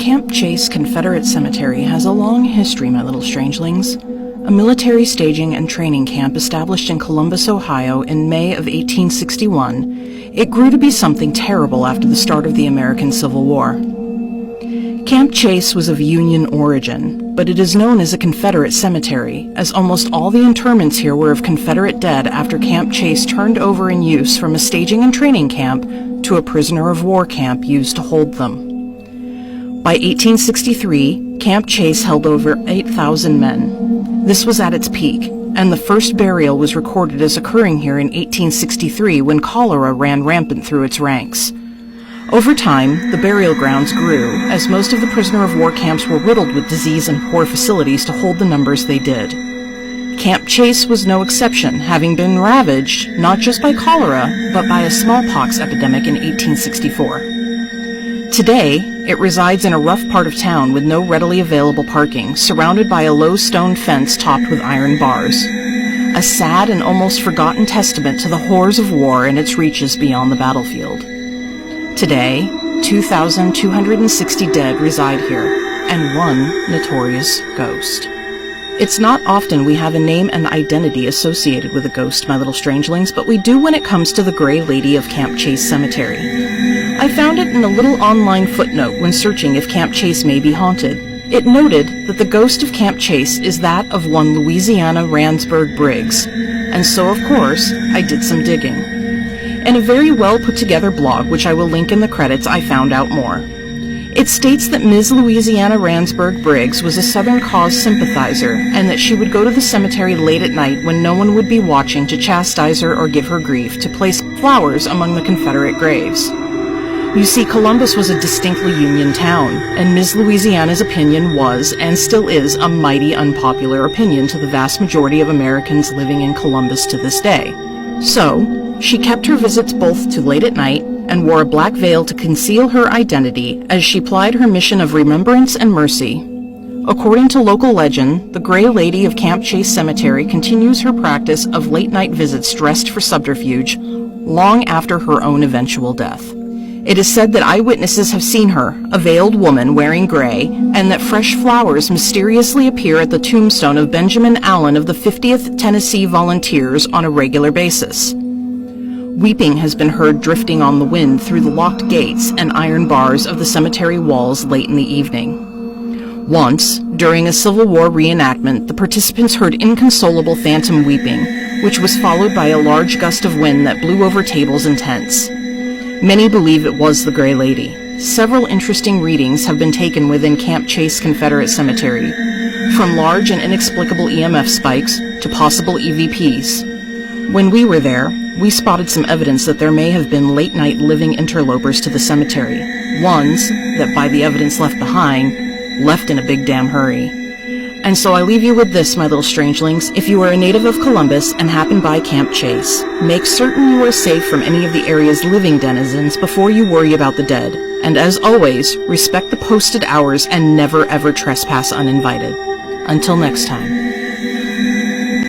Camp Chase Confederate Cemetery has a long history, my little strangelings. A military staging and training camp established in Columbus, Ohio in May of 1861, it grew to be something terrible after the start of the American Civil War. Camp Chase was of Union origin, but it is known as a Confederate cemetery, as almost all the interments here were of Confederate dead after Camp Chase turned over in use from a staging and training camp to a prisoner of war camp used to hold them. By 1863, Camp Chase held over 8,000 men. This was at its peak, and the first burial was recorded as occurring here in 1863 when cholera ran rampant through its ranks. Over time, the burial grounds grew, as most of the prisoner of war camps were riddled with disease and poor facilities to hold the numbers they did. Camp Chase was no exception, having been ravaged not just by cholera, but by a smallpox epidemic in 1864. Today, it resides in a rough part of town with no readily available parking, surrounded by a low stone fence topped with iron bars. A sad and almost forgotten testament to the horrors of war and its reaches beyond the battlefield. Today, 2,260 dead reside here, and one notorious ghost. It's not often we have a name and identity associated with a ghost, my little strangelings, but we do when it comes to the Gray Lady of Camp Chase Cemetery. I found it in a little online footnote when searching if Camp Chase may be haunted. It noted that the ghost of Camp Chase is that of one Louisiana Ransburg Briggs, and so of course I did some digging. In a very well put together blog, which I will link in the credits, I found out more. It states that Ms. Louisiana Ransburg Briggs was a Southern cause sympathizer, and that she would go to the cemetery late at night when no one would be watching to chastise her or give her grief, to place flowers among the Confederate graves. You see, Columbus was a distinctly Union town, and Ms. Louisiana's opinion was, and still is, a mighty unpopular opinion to the vast majority of Americans living in Columbus to this day. So, she kept her visits both to late at night and wore a black veil to conceal her identity as she plied her mission of remembrance and mercy. According to local legend, the Gray Lady of Camp Chase Cemetery continues her practice of late-night visits dressed for subterfuge long after her own eventual death. It is said that eyewitnesses have seen her, a veiled woman wearing gray, and that fresh flowers mysteriously appear at the tombstone of Benjamin Allen of the 50th Tennessee Volunteers on a regular basis. Weeping has been heard drifting on the wind through the locked gates and iron bars of the cemetery walls late in the evening. Once, during a Civil War reenactment, the participants heard inconsolable phantom weeping, which was followed by a large gust of wind that blew over tables and tents. Many believe it was the Gray Lady. Several interesting readings have been taken within Camp Chase Confederate Cemetery, from large and inexplicable EMF spikes to possible EVPs. When we were there, we spotted some evidence that there may have been late-night living interlopers to the cemetery, ones that, by the evidence left behind, left in a big damn hurry. And so I leave you with this, my little strangelings. If you are a native of Columbus and happen by Camp Chase, make certain you are safe from any of the area's living denizens before you worry about the dead. And as always, respect the posted hours and never ever trespass uninvited. Until next time.